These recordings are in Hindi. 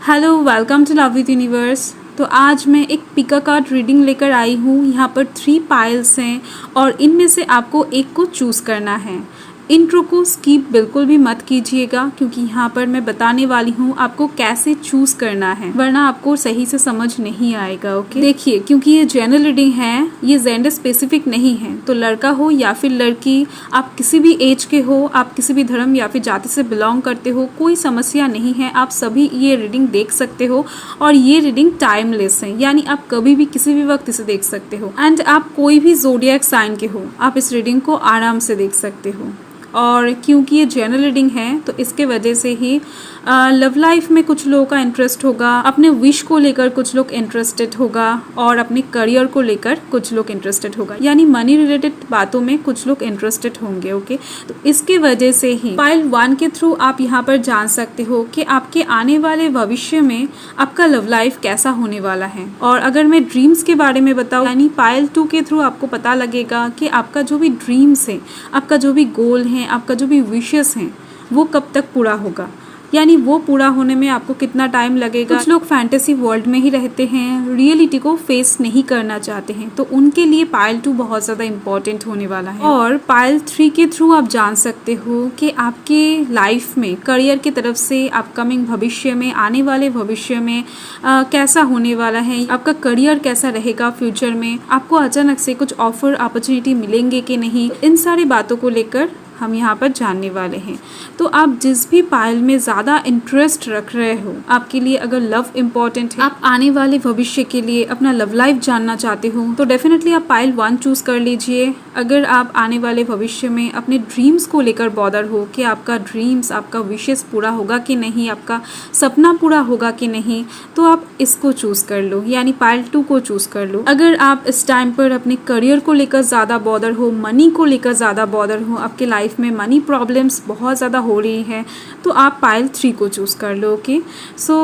Hello, welcome to love with universe. तो आज मैं एक पिका कार्ड रीडिंग लेकर आई हूँ। यहाँ पर 3 पाइल्स हैं और इनमें से आपको एक को चूज़ करना है। इंट्रो को स्किप बिल्कुल भी मत कीजिएगा क्योंकि यहाँ पर मैं बताने वाली हूँ आपको कैसे चूज़ करना है, वरना आपको सही से समझ नहीं आएगा। ओके, देखिए, क्योंकि ये जनरल रीडिंग है, ये जेंडर स्पेसिफिक नहीं है, तो लड़का हो या फिर लड़की, आप किसी भी एज के हो, आप किसी भी धर्म या फिर जाति से बिलोंग करते हो, कोई समस्या नहीं है। आप सभी ये रीडिंग देख सकते हो और ये रीडिंग टाइमलेस है, यानी आप कभी भी किसी भी वक्त इसे देख सकते हो। एंड आप कोई भी ज़ोडिएक साइन के हो, आप इस रीडिंग को आराम से देख सकते हो। और क्योंकि ये जनरल रीडिंग है तो इसके वजह से ही लव लाइफ में कुछ लोगों का इंटरेस्ट होगा, अपने विश को लेकर कुछ लोग इंटरेस्टेड होगा और अपने करियर को लेकर कुछ लोग इंटरेस्टेड होगा, यानी मनी रिलेटेड बातों में कुछ लोग इंटरेस्टेड होंगे। ओके, तो इसके वजह से ही पाइल 1 के थ्रू आप यहाँ पर जान सकते हो कि आपके आने वाले भविष्य में आपका लव लाइफ कैसा होने वाला है। और अगर मैं ड्रीम्स के बारे में बताऊँ, यानी पाइल 2 के थ्रू आपको पता लगेगा कि आपका जो भी ड्रीम्स है, आपका जो भी गोल है, आपका जो भी विशेस हैं, वो कब तक पूरा होगा, यानी वो पूरा होने में आपको कितना टाइम लगेगा। कुछ लोग फैंटेसी वर्ल्ड में ही रहते हैं, रियलिटी को फेस नहीं करना चाहते हैं, तो उनके लिए पाइल 2 बहुत ज़्यादा इम्पोर्टेंट होने वाला है। और पाइल 3 के थ्रू आप जान सकते हो कि आपके लाइफ में करियर की तरफ से अपकमिंग भविष्य में, आने वाले भविष्य में कैसा होने वाला है, आपका करियर कैसा रहेगा फ्यूचर में, आपको अचानक से कुछ ऑफर अपॉर्चुनिटी मिलेंगे कि नहीं, इन सारी बातों को लेकर हम यहाँ पर जानने वाले हैं। तो आप जिस भी पाइल में ज़्यादा इंटरेस्ट रख रहे हो, आपके लिए अगर लव इम्पॉर्टेंट है, आप आने वाले भविष्य के लिए अपना लव लाइफ जानना चाहते हो, तो डेफिनेटली आप पाइल 1 चूज़ कर लीजिए। अगर आप आने वाले भविष्य में अपने ड्रीम्स को लेकर बॉदर हो कि आपका ड्रीम्स, आपका विशेस पूरा होगा कि नहीं, आपका सपना पूरा होगा कि नहीं, तो आप इसको चूज़ कर लो, यानी पाइल 2 को चूज़ कर लो। अगर आप इस टाइम पर अपने करियर को लेकर ज़्यादा बॉदर हो, मनी को लेकर ज़्यादा बॉदर हो, आपके लाइफ में मनी प्रॉब्लम्स बहुत ज़्यादा हो रही है, तो आप पाइल 3 को चूज़ कर लो। ओके, सो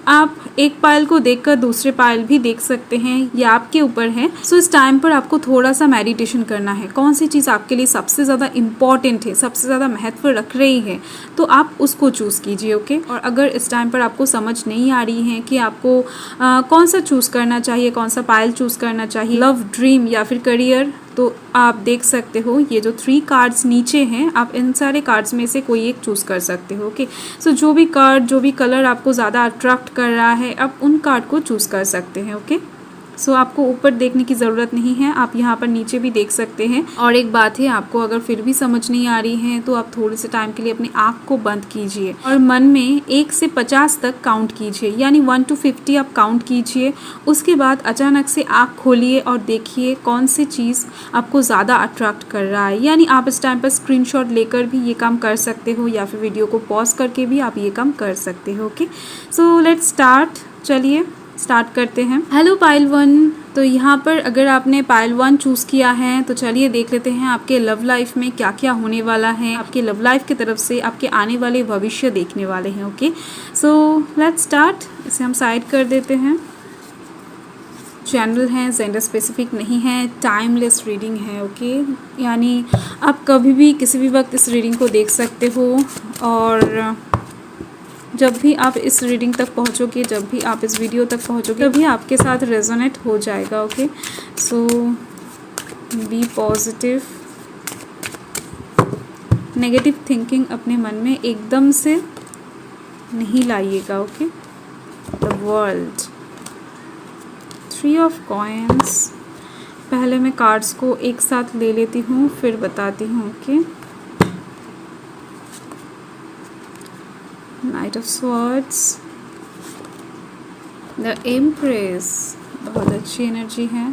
आप एक पाइल को देखकर दूसरे पाइल भी देख सकते हैं, ये आपके ऊपर है। सो इस टाइम पर आपको थोड़ा सा मेडिटेशन करना है, कौन सी चीज़ आपके लिए सबसे ज़्यादा इम्पॉर्टेंट है, सबसे ज़्यादा महत्व रख रही है, तो आप उसको चूज़ कीजिए। ओके, और अगर इस टाइम पर आपको समझ नहीं आ रही है कि आपको कौन सा चूज़ करना चाहिए, कौन सा पाइल चूज़ करना चाहिए, लव, ड्रीम या फिर करियर, तो आप देख सकते हो ये जो 3 कार्ड्स नीचे हैं, आप इन सारे कार्ड्स में से कोई एक चूज़ कर सकते हो। ओके, सो जो भी कार्ड, जो भी कलर आपको ज़्यादा अट्रैक्ट कर रहा है, आप उन कार्ड को चूज़ कर सकते हैं। ओके, सो आपको ऊपर देखने की ज़रूरत नहीं है, आप यहाँ पर नीचे भी देख सकते हैं। और एक बात है, आपको अगर फिर भी समझ नहीं आ रही है तो आप थोड़े से टाइम के लिए अपनी आँख को बंद कीजिए और मन में 1 से 50 तक काउंट कीजिए, यानी 1 to 50 आप काउंट कीजिए। उसके बाद अचानक से आँख खोलिए और देखिए कौन सी चीज़ आपको ज़्यादा अट्रैक्ट कर रहा है। यानी आप इस टाइम पर स्क्रीनशॉट लेकर भी ये काम कर सकते हो या फिर वीडियो को पॉज करके भी आप ये काम कर सकते हो। Okay, so let's start. चलिए स्टार्ट करते हैं। हेलो पाइल 1, तो यहाँ पर अगर आपने पाइल 1 चूज़ किया है तो चलिए देख लेते हैं आपके लव लाइफ में क्या क्या होने वाला है। आपके लव लाइफ की तरफ से आपके आने वाले भविष्य देखने वाले हैं। Okay, so let's start. इसे हम साइड कर देते हैं। जनरल है, जेंडर स्पेसिफिक नहीं है, टाइमलेस रीडिंग है। ओके, यानी आप कभी भी किसी भी वक्त इस रीडिंग को देख सकते हो और जब भी आप इस रीडिंग तक पहुंचोगे, जब भी आप इस वीडियो तक पहुंचोगे, तभी आपके साथ रेजोनेट हो जाएगा। ओके, सो बी पॉजिटिव। नेगेटिव थिंकिंग अपने मन में एकदम से नहीं लाइएगा। Okay, the world, 3 of coins. पहले मैं कार्ड्स को एक साथ ले लेती हूँ, फिर बताती हूँ। Okay, night of swords, the empress, बहुत अच्छी एनर्जी है।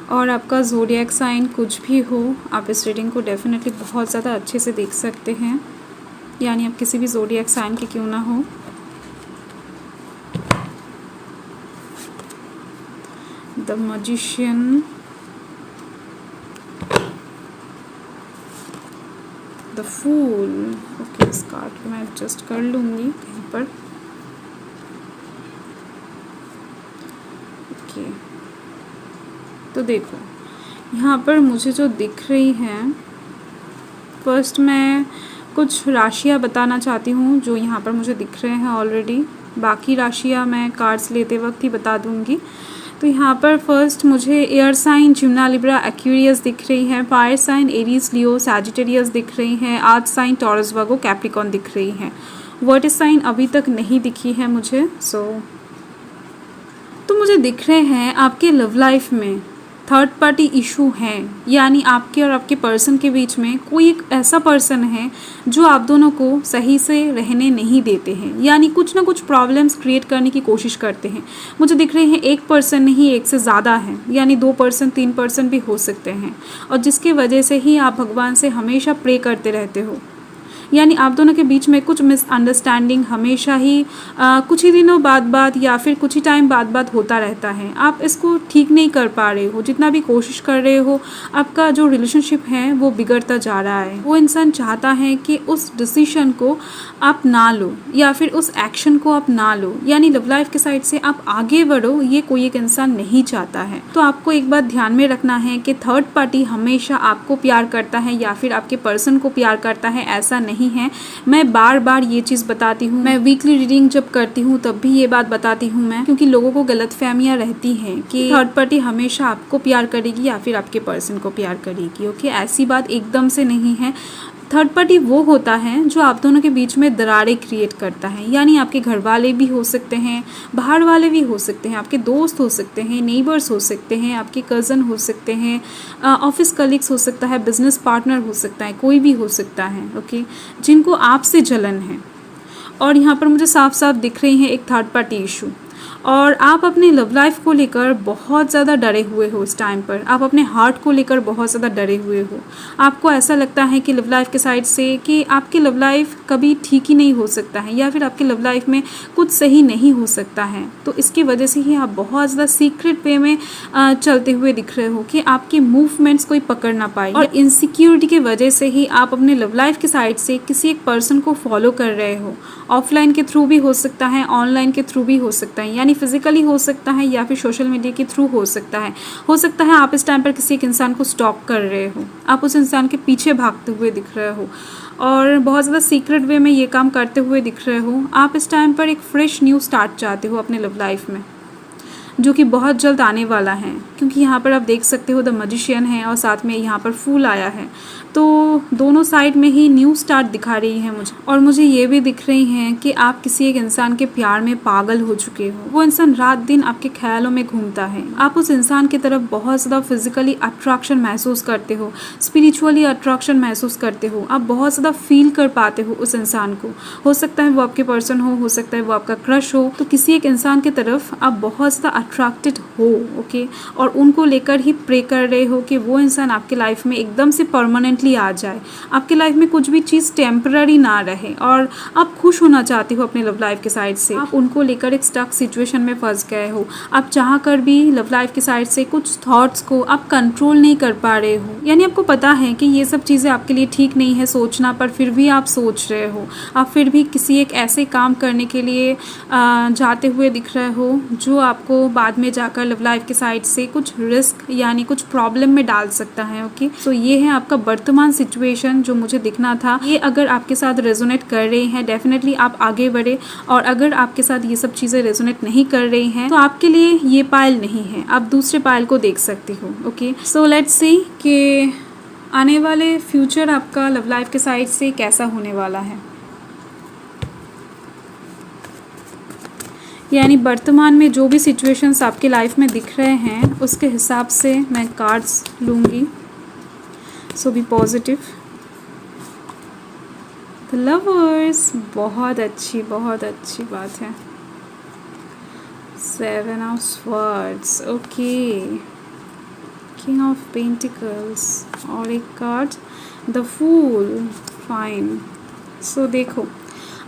और आपका ज़ोडिएक साइन कुछ भी हो, आप इस रीडिंग को डेफिनेटली बहुत ज़्यादा अच्छे से देख सकते हैं, यानी आप किसी भी ज़ोडिएक साइन के क्यों ना हो। The magician, the fool. Okay, इस कार्ड को मैं एडजस्ट कर लूँगी कहीं पर। ओके, तो देखो यहाँ पर मुझे जो दिख रही है, फर्स्ट मैं कुछ राशियाँ बताना चाहती हूँ जो यहाँ पर मुझे दिख रहे हैं ऑलरेडी। बाकी राशियाँ मैं कार्ड्स लेते वक्त ही बता दूँगी। तो यहाँ पर फर्स्ट मुझे air sign Gemini Libra Aquarius दिख रही है, fire sign Aries Leo Sagittarius दिख रही हैं, earth sign Taurus Virgo Capricorn दिख रही हैं। वाटर साइन अभी तक नहीं दिखी है मुझे। तो मुझे दिख रहे हैं आपके लव लाइफ में थर्ड पार्टी इशू हैं, यानी आपके और आपके पर्सन के बीच में कोई एक ऐसा पर्सन है जो आप दोनों को सही से रहने नहीं देते हैं, यानी कुछ ना कुछ प्रॉब्लम्स क्रिएट करने की कोशिश करते हैं। मुझे दिख रहे हैं एक पर्सन नहीं, एक से ज़्यादा हैं, यानी 2 पर्सन 3 पर्सन भी हो सकते हैं, और जिसकी वजह से ही आप भगवान से हमेशा प्रे करते रहते हो। यानी आप दोनों के बीच में कुछ मिसअंडरस्टैंडिंग हमेशा ही कुछ ही दिनों बाद या फिर कुछ ही टाइम बाद होता रहता है। आप इसको ठीक नहीं कर पा रहे हो, जितना भी कोशिश कर रहे हो आपका जो रिलेशनशिप है वो बिगड़ता जा रहा है। वो इंसान चाहता है कि उस डिसीजन को आप ना लो या फिर उस एक्शन को आप ना लो, यानी लव लाइफ के साइड से आप आगे बढ़ो, ये कोई एक इंसान नहीं चाहता है। तो आपको एक बात ध्यान में रखना है कि थर्ड पार्टी हमेशा आपको प्यार करता है या फिर आपके पर्सन को प्यार करता है, ऐसा नहीं है। मैं बार बार ये चीज़ बताती हूँ, मैं वीकली रीडिंग जब करती हूँ तब भी ये बात बताती हूँ मैं, क्योंकि लोगों को गलतफहमियाँ रहती हैं कि थर्ड पार्टी हमेशा आपको प्यार करेगी या फिर आपके पर्सन को प्यार करेगी। ओके, ऐसी बात एकदम से नहीं है। थर्ड पार्टी वो होता है जो आप दोनों के बीच में दरारें क्रिएट करता है, यानी आपके घर वाले भी हो सकते हैं, बाहर वाले भी हो सकते हैं, आपके दोस्त हो सकते हैं, नेबर्स हो सकते हैं, आपके कज़न हो सकते हैं, ऑफिस कलीग्स हो सकता है, बिजनेस पार्टनर हो सकता है, कोई भी हो सकता है। ओके, जिनको आपसे जलन है। और यहाँ पर मुझे साफ साफ दिख रही है एक थर्ड पार्टी इशू, और आप अपने लव लाइफ को लेकर बहुत ज़्यादा डरे हुए हो। इस टाइम पर आप अपने हार्ट को लेकर बहुत ज़्यादा डरे हुए हो। आपको ऐसा लगता है कि लव लाइफ के साइड से कि आपकी लव लाइफ कभी ठीक ही नहीं हो सकता है, या फिर आपके लव लाइफ में कुछ सही नहीं हो सकता है। तो इसकी वजह से ही आप बहुत ज़्यादा सीक्रेट वे में चलते हुए दिख रहे हो कि आपके मूवमेंट्स कोई पकड़ ना पाए, और इनसिक्योरिटी की वजह से ही आप अपने लव लाइफ के साइड से किसी एक पर्सन को फॉलो कर रहे हो। ऑफलाइन के थ्रू भी हो सकता है, ऑनलाइन के थ्रू भी हो सकता है, यानी फिजिकली हो सकता है या फिर सोशल मीडिया के थ्रू हो सकता है। हो सकता है आप इस टाइम पर किसी एक इंसान को स्टॉक कर रहे हो, आप उस इंसान के पीछे भागते हुए दिख रहे हो, और बहुत ज़्यादा सीक्रेट वे में ये काम करते हुए दिख रहे हो। आप इस टाइम पर एक फ्रेश न्यू स्टार्ट चाहते हो अपने लव लाइफ में, जो कि बहुत जल्द आने वाला है, क्योंकि यहाँ पर आप देख सकते हो द मैजिशियन है और साथ में यहाँ पर फूल आया है। तो दोनों साइड में ही न्यू स्टार्ट दिखा रही है मुझे, और मुझे ये भी दिख रही हैं कि आप किसी एक इंसान के प्यार में पागल हो चुके हो। वो इंसान रात दिन आपके ख्यालों में घूमता है, आप उस इंसान की तरफ बहुत ज़्यादा फिजिकली अट्रैक्शन महसूस करते हो, स्पिरिचुअली अट्रैक्शन महसूस करते हो, आप बहुत ज़्यादा फील कर पाते हो उस इंसान को। हो सकता है वो आपके पर्सन हो सकता है वो आपका क्रश हो। तो किसी एक इंसान की तरफ आप बहुत ज़्यादा अट्रैक्टेड हो, ओके, और उनको लेकर ही प्रे कर रहे हो कि वो इंसान आपके लाइफ में एकदम से परमानेंटली आ जाए, आपके लाइफ में कुछ भी चीज़ टेम्पररी ना रहे, और आप खुश होना चाहते हो अपने लव लाइफ के साइड से। आप उनको लेकर एक स्टक सिचुएशन में फंस गए हो, आप चाह कर भी लव लाइफ के साइड से कुछ थॉट्स को आप कंट्रोल नहीं कर पा रहे हो, यानी आपको पता है कि ये सब चीज़ें आपके लिए ठीक नहीं है सोचना, पर फिर भी आप सोच रहे हो। आप फिर भी किसी एक ऐसे काम करने के लिए जाते हुए दिख रहे हो जो आपको बाद में जाकर लव लाइफ के साइड से कुछ रिस्क यानी कुछ प्रॉब्लम में डाल सकता है। ओके, तो ये है आपका वर्तमान सिचुएशन जो मुझे दिखना था। ये अगर आपके साथ रेजोनेट कर रही है डेफिनेटली आप आगे बढ़े, और अगर आपके साथ ये सब चीज़ें रेजोनेट नहीं कर रही हैं तो आपके लिए ये पाइल नहीं है, आप दूसरे पाइल को देख सकते हो। ओके, सो लेट्स सी कि आने वाले फ्यूचर आपका लव लाइफ के साइड से कैसा होने वाला है, यानी वर्तमान में जो भी सिचुएशंस आपके लाइफ में दिख रहे हैं उसके हिसाब से मैं कार्ड्स लूँगी। सो बी पॉजिटिव। द लवर्स, बहुत अच्छी बात है। 7 of swords, okay, king of pentacles, और एक कार्ड द फूल, फाइन। सो देखो,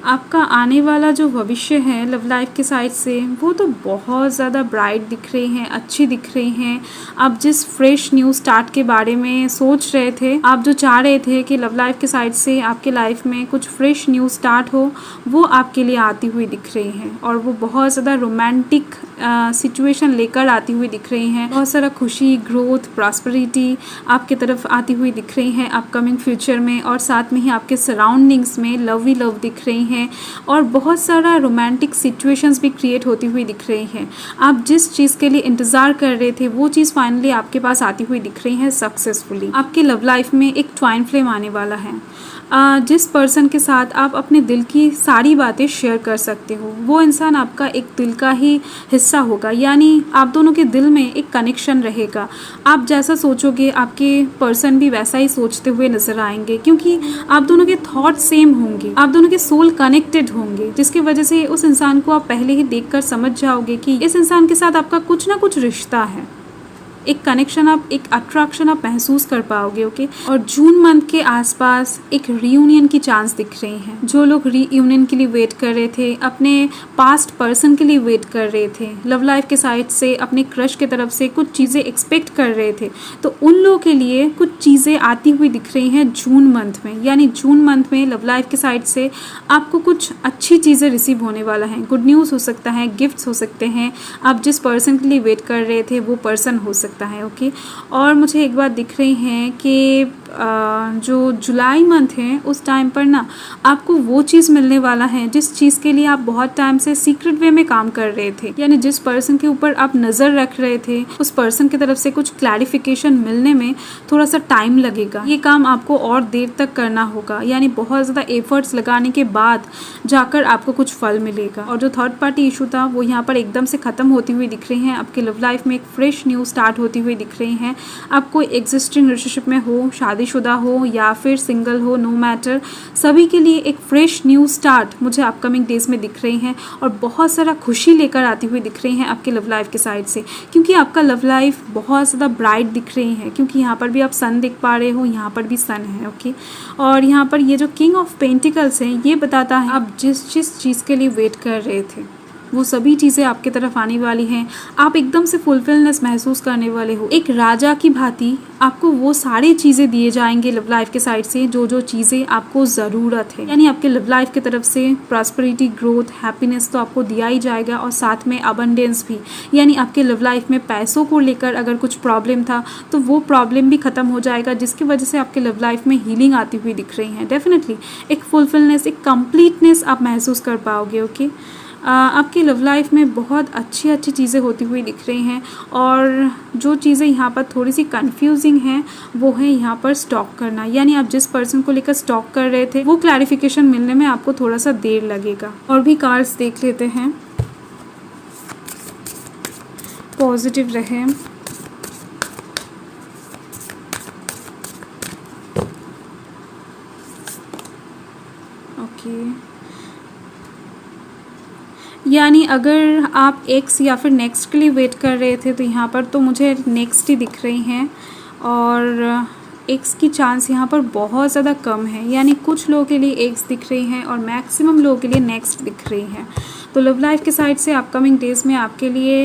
आपका आने वाला जो भविष्य है लव लाइफ के साइड से वो तो बहुत ज़्यादा ब्राइट दिख रही हैं, अच्छी दिख रही हैं। आप जिस फ्रेश न्यू स्टार्ट के बारे में सोच रहे थे, आप जो चाह रहे थे कि लव लाइफ के साइड से आपके लाइफ में कुछ फ्रेश न्यू स्टार्ट हो, वो आपके लिए आती हुई दिख रही हैं, और वो बहुत ज़्यादा रोमांटिक सिचुएशन लेकर आती हुई दिख रही हैं। बहुत सारा खुशी, ग्रोथ, प्रॉस्पेरिटी आपके तरफ आती हुई दिख रही हैं अपकमिंग फ्यूचर में, और साथ में ही आपके सराउंडिंग्स में लव ही लव दिख रही हैं। हैं और बहुत सारा रोमांटिक सिचुएशंस भी क्रिएट होती हुई दिख रही हैं। आप जिस चीज़ के लिए इंतज़ार कर रहे थे वो चीज़ फाइनली आपके पास आती हुई दिख रही है सक्सेसफुली। आपके लव लाइफ में एक ट्वाइन फ्लेम आने वाला है। जिस पर्सन के साथ आप अपने दिल की सारी बातें शेयर कर सकते हो वो इंसान आपका एक दिल का ही हिस्सा होगा, यानी आप दोनों के दिल में एक कनेक्शन रहेगा। आप जैसा सोचोगे आपके पर्सन भी वैसा ही सोचते हुए नजर आएंगे, क्योंकि आप दोनों के थॉट सेम होंगे, आप दोनों के सोल कनेक्टेड होंगे, जिसकी वजह से उस इंसान को आप पहले ही देखकर समझ जाओगे कि इस इंसान के साथ आपका कुछ ना कुछ रिश्ता है। एक कनेक्शन आप, एक अट्रैक्शन आप महसूस कर पाओगे। ओके। और जून मंथ के आसपास एक रीयूनियन की चांस दिख रही हैं। जो लोग रीयूनियन के लिए वेट कर रहे थे, अपने पास्ट पर्सन के लिए वेट कर रहे थे, लव लाइफ के साइड से अपने क्रश के तरफ से कुछ चीज़ें एक्सपेक्ट कर रहे थे, तो उन लोगों के लिए कुछ चीज़ें आती हुई दिख रही हैं जून मंथ में। यानी जून मंथ में लव लाइफ के साइड से आपको कुछ अच्छी चीज़ें रिसीव होने वाला है। गुड न्यूज़ हो सकता है, गिफ्ट्स हो सकते हैं, आप जिस पर्सन के लिए वेट कर रहे थे वो पर्सन हो सकता है। ओके। और मुझे एक बात दिख रही है कि जो जुलाई मंथ है उस टाइम पर ना आपको वो चीज़ मिलने वाला है जिस चीज़ के लिए आप बहुत टाइम से सीक्रेट वे में काम कर रहे थे, यानी जिस पर्सन के ऊपर आप नज़र रख रहे थे उस पर्सन की तरफ से कुछ क्लैरिफिकेशन मिलने में थोड़ा सा टाइम लगेगा। ये काम आपको और देर तक करना होगा, यानी बहुत ज़्यादा एफर्ट्स लगाने के बाद जाकर आपको कुछ फल मिलेगा। और जो थर्ड पार्टी इशू था वो यहाँ पर एकदम से ख़त्म होती हुई दिख रही हैं। आपके लव लाइफ में एक फ्रेश न्यू स्टार्ट होती हुई दिख रही हैं। आप कोई एग्जिस्टिंग रिलेशनशिप में हो, शादीशुदा हो या फिर सिंगल हो, नो मैटर, सभी के लिए एक फ्रेश न्यू स्टार्ट मुझे अपकमिंग डेज में दिख रही हैं और बहुत सारा खुशी लेकर आती हुई दिख रही हैं आपके लव लाइफ के साइड से, क्योंकि आपका लव लाइफ बहुत ज़्यादा ब्राइट दिख रही है। क्योंकि यहाँ पर भी आप सन देख पा रहे हो, यहाँ पर भी सन है। ओके। और यहाँ पर ये जो किंग ऑफ पेंटिकल्स है ये बताता है आप जिस चीज़ के लिए वेट कर रहे थे वो सभी चीज़ें आपकी तरफ आने वाली हैं। आप एकदम से फुलफिलनेस महसूस करने वाले हो। एक राजा की भांति आपको वो सारी चीज़ें दिए जाएंगे लव लाइफ के साइड से जो चीज़ें आपको ज़रूरत है। यानी आपके लव लाइफ की तरफ से प्रॉस्पेरिटी, ग्रोथ, हैप्पीनेस तो आपको दिया ही जाएगा और साथ में अबंडेंस भी। यानी आपके लव लाइफ में पैसों को लेकर अगर कुछ प्रॉब्लम था तो वो प्रॉब्लम भी ख़त्म हो जाएगा, जिसकी वजह से आपके लव लाइफ में हीलिंग आती हुई दिख रही है। डेफिनेटली एक फुलफिलनेस, एक कंप्लीटनेस आप महसूस कर पाओगे। ओके। आपकी लव लाइफ में बहुत अच्छी चीज़ें होती हुई दिख रही हैं और जो चीज़ें यहाँ पर थोड़ी सी कंफ्यूजिंग हैं वो है यहाँ पर स्टॉक करना। यानी आप जिस पर्सन को लेकर स्टॉक कर रहे थे वो क्लैरिफिकेशन मिलने में आपको थोड़ा सा देर लगेगा। और भी कार्ड्स देख लेते हैं, पॉजिटिव रहे। ओके। यानी अगर आप एक्स या फिर नेक्स्ट के लिए वेट कर रहे थे तो यहाँ पर तो मुझे नेक्स्ट ही दिख रही हैं और एक्स की चांस यहाँ पर बहुत ज़्यादा कम है। यानी कुछ लोगों के लिए एक्स दिख रही हैं और मैक्सिमम लोगों के लिए नेक्स्ट दिख रही हैं। तो लव लाइफ के साइड से अपकमिंग डेज में आपके लिए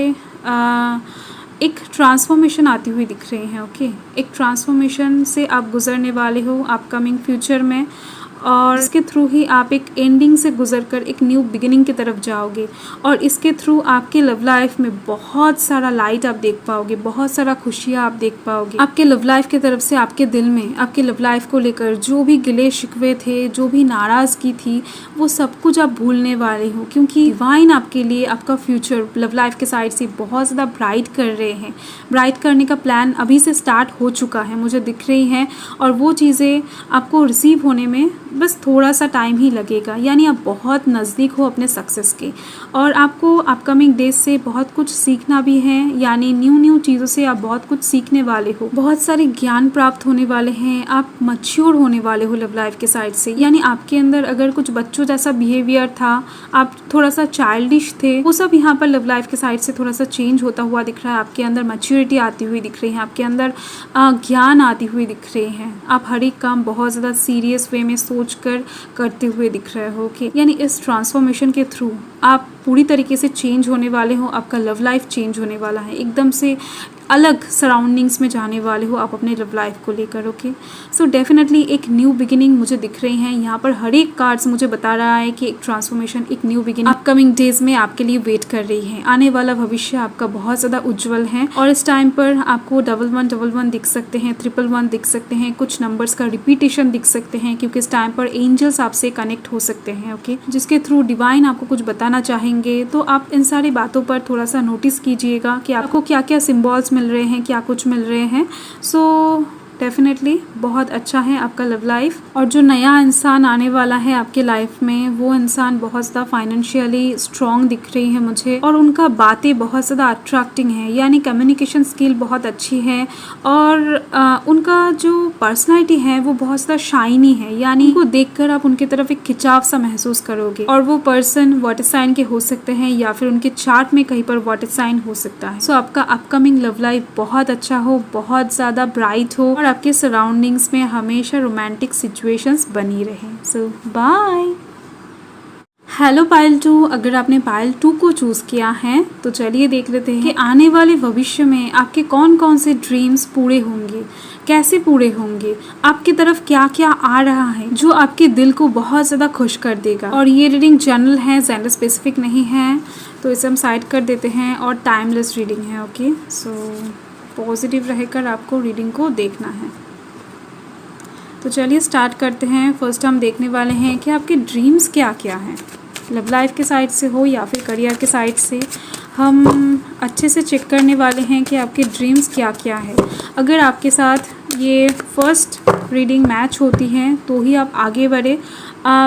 एक ट्रांसफॉर्मेशन आती हुई दिख रही है। ओके। एक ट्रांसफॉर्मेशन से आप गुजरने वाले हो अपकमिंग फ्यूचर में और इसके थ्रू ही आप एक एंडिंग से गुजरकर एक न्यू बिगिनिंग की तरफ जाओगे और इसके थ्रू आपके लव लाइफ में बहुत सारा लाइट आप देख पाओगे, बहुत सारा खुशियाँ आप देख पाओगे। आपके लव लाइफ की तरफ से आपके दिल में आपके लव लाइफ को लेकर जो भी गिले शिकवे थे, जो भी नाराज़गी थी, वो सब कुछ आप भूलने वाले हो, क्योंकि डिवाइन आपके लिए आपका फ्यूचर लव लाइफ के साइड से बहुत ज़्यादा ब्राइट कर रहे हैं। ब्राइट करने का प्लान अभी से स्टार्ट हो चुका है, मुझे दिख रही हैं और वो चीज़ें आपको रिसीव होने में बस थोड़ा सा टाइम ही लगेगा। यानी आप बहुत नज़दीक हो अपने सक्सेस के और आपको अपकमिंग डेज से बहुत कुछ सीखना भी है। यानी न्यू चीज़ों से आप बहुत कुछ सीखने वाले हो, बहुत सारे ज्ञान प्राप्त होने वाले हैं, आप मैच्योर होने वाले हो लव लाइफ के साइड से। यानी आपके अंदर अगर कुछ बच्चों जैसा बिहेवियर था, आप थोड़ा सा चाइल्डिश थे, वो सब यहाँ पर लव लाइफ के साइड से थोड़ा सा चेंज होता हुआ दिख रहा है। आपके अंदर मैच्योरिटी आती हुई दिख रही है, आपके अंदर ज्ञान आती हुई दिख रही है। आप हर एक काम बहुत ज़्यादा सीरियस वे में सोच कर करते हुए दिख रहे हो। कि यानी इस ट्रांसफॉर्मेशन के थ्रू आप पूरी तरीके से चेंज होने वाले हो। आपका लव लाइफ चेंज होने वाला है, एकदम से अलग सराउंडिंग्स में जाने वाले हो आप अपने लव लाइफ को लेकर। ओके, सो डेफिनेटली एक न्यू बिगिनिंग मुझे दिख रही हैं यहाँ पर। हर एक कार्ड्स मुझे बता रहा है कि एक ट्रांसफॉर्मेशन, एक न्यू बिगिनिंग अपकमिंग डेज में आपके लिए वेट कर रही है। आने वाला भविष्य आपका बहुत ज़्यादा उज्जवल है और इस टाइम पर आपको 1111 दिख सकते हैं, 111 दिख सकते हैं, कुछ नंबर्स का रिपीटेशन दिख सकते हैं क्योंकि इस टाइम पर एंजल्स आपसे कनेक्ट हो सकते हैं। ओके, जिसके थ्रू डिवाइन आपको कुछ बताना चाहेंगे। तो आप इन सारी बातों पर थोड़ा सा नोटिस कीजिएगा कि आपको क्या क्या सिम्बॉल्स मिल रहे हैं, क्या कुछ मिल रहे हैं। सो डेफिनेटली बहुत अच्छा है आपका लव लाइफ। और जो नया इंसान आने वाला है आपके लाइफ में, वो इंसान बहुत ज़्यादा फाइनेंशियली स्ट्रॉन्ग दिख रही है मुझे और उनका बातें बहुत ज़्यादा अट्रैक्टिंग है, यानी कम्युनिकेशन स्किल बहुत अच्छी है और उनका जो पर्सनैलिटी है वो बहुत ज़्यादा शाइनी है, यानी उनको देखकर आप उनकी तरफ एक खिंचाव सा महसूस करोगे। और वो पर्सन वाटर साइन के हो सकते हैं या फिर उनके चार्ट में कहीं पर वाटर साइन हो सकता है। सो आपका अपकमिंग लव लाइफ बहुत अच्छा हो, बहुत ज़्यादा ब्राइट हो और आपके सराउंडिंग्स में हमेशा रोमांटिक सिचुएशंस बनी रहे। सो बाय। हेलो पायल 2, अगर आपने पायल 2 को चूज़ किया है तो चलिए देख लेते हैं कि आने वाले भविष्य में आपके कौन कौन से ड्रीम्स पूरे होंगे, कैसे पूरे होंगे, आपकी तरफ क्या क्या आ रहा है जो आपके दिल को बहुत ज़्यादा खुश कर देगा। और ये रीडिंग जनरल है, जेंडर स्पेसिफिक नहीं है, तो इसे हम साइड कर देते हैं और टाइमलेस रीडिंग है। ओके, सो पॉजिटिव रहकर आपको रीडिंग को देखना है। तो चलिए स्टार्ट करते हैं। फर्स्ट हम देखने वाले हैं कि आपके ड्रीम्स क्या क्या हैं, लव लाइफ के साइड से हो या फिर करियर के साइड से। हम अच्छे से चेक करने वाले हैं कि आपके ड्रीम्स क्या क्या है। अगर आपके साथ ये फर्स्ट रीडिंग मैच होती है तो ही आप आगे बढ़े,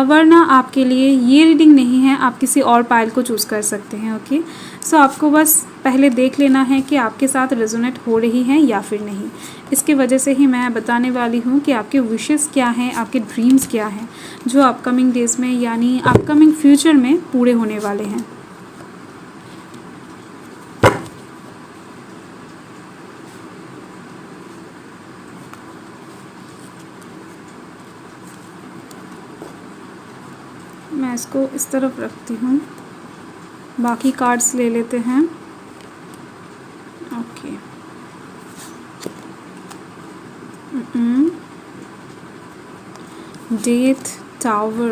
वरना आपके लिए ये रीडिंग नहीं है, आप किसी और पाइल को चूज़ कर सकते हैं। ओके, सो आपको बस पहले देख लेना है कि आपके साथ रेजोनेट हो रही है या फिर नहीं। इसकी वजह से ही मैं बताने वाली हूँ कि आपके विशेस क्या हैं, आपके ड्रीम्स क्या हैं जो अपकमिंग डेज में यानी अपकमिंग फ्यूचर में पूरे होने वाले हैं। मैं इसको इस तरफ रखती हूँ, बाकी कार्ड्स ले लेते हैं। Okay, death tower.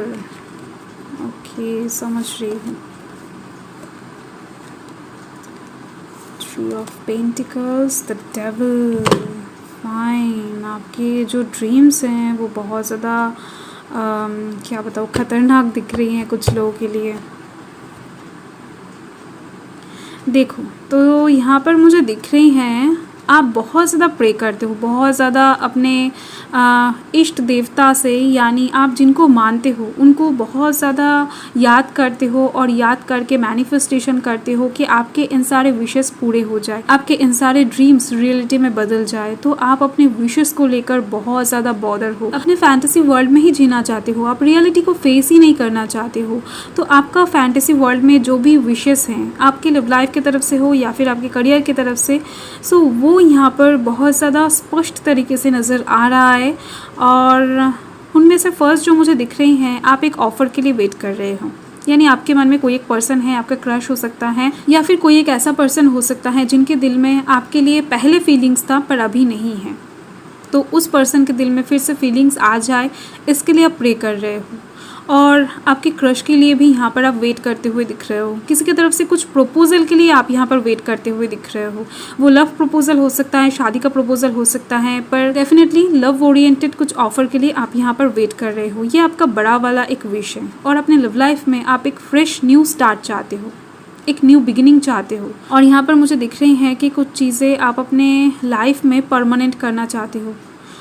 ओके, समझ रही हूँ। Three of pentacles, the devil. Fine, आपके जो ड्रीम्स हैं वो बहुत ज़्यादा क्या बताऊँ, ख़तरनाक दिख रही हैं कुछ लोगों के लिए। देखो, तो यहाँ पर मुझे दिख रही हैं आप बहुत ज़्यादा प्रे करते हो, बहुत ज़्यादा अपने इष्ट देवता से, यानी आप जिनको मानते हो उनको बहुत ज़्यादा याद करते हो और याद करके मैनिफेस्टेशन करते हो कि आपके इन सारे विशेस पूरे हो जाए, आपके इन सारे ड्रीम्स रियलिटी में बदल जाए। तो आप अपने विशेस को लेकर बहुत ज़्यादा बॉदर हो, अपने फैंटेसी वर्ल्ड में ही जीना चाहते हो, आप रियलिटी को फेस ही नहीं करना चाहते हो। तो आपका फैंटेसी वर्ल्ड में जो भी विशेस हैं आपके लव लाइफ की तरफ से हो या फिर आपके करियर की तरफ से, सो वो यहाँ पर बहुत ज़्यादा स्पष्ट तरीके से नज़र आ रहा है। और उनमें से फर्स्ट जो मुझे दिख रही हैं, आप एक ऑफ़र के लिए वेट कर रहे हो, यानी आपके मन में कोई एक पर्सन है, आपका क्रश हो सकता है या फिर कोई एक ऐसा पर्सन हो सकता है जिनके दिल में आपके लिए पहले फीलिंग्स था पर अभी नहीं है। तो उस पर्सन के दिल में फिर से फीलिंग्स आ जाए, इसके लिए आप प्रे कर रहे हो। और आपके क्रश के लिए भी यहाँ पर आप वेट करते हुए दिख रहे हो, किसी की तरफ से कुछ प्रपोजल के लिए आप यहाँ पर वेट करते हुए दिख रहे हो। वो लव प्रपोजल हो सकता है, शादी का प्रपोजल हो सकता है, पर डेफिनेटली लव ओरिएंटेड कुछ ऑफर के लिए आप यहाँ पर वेट कर रहे हो। ये आपका बड़ा वाला एक विश है और अपने लव लाइफ में आप एक फ्रेश न्यू स्टार्ट चाहते हो, एक न्यू बिगिनिंग चाहते हो। और यहाँ पर मुझे दिख रही हैं कि कुछ चीज़ें आप अपने लाइफ में परमानेंट करना चाहते हो।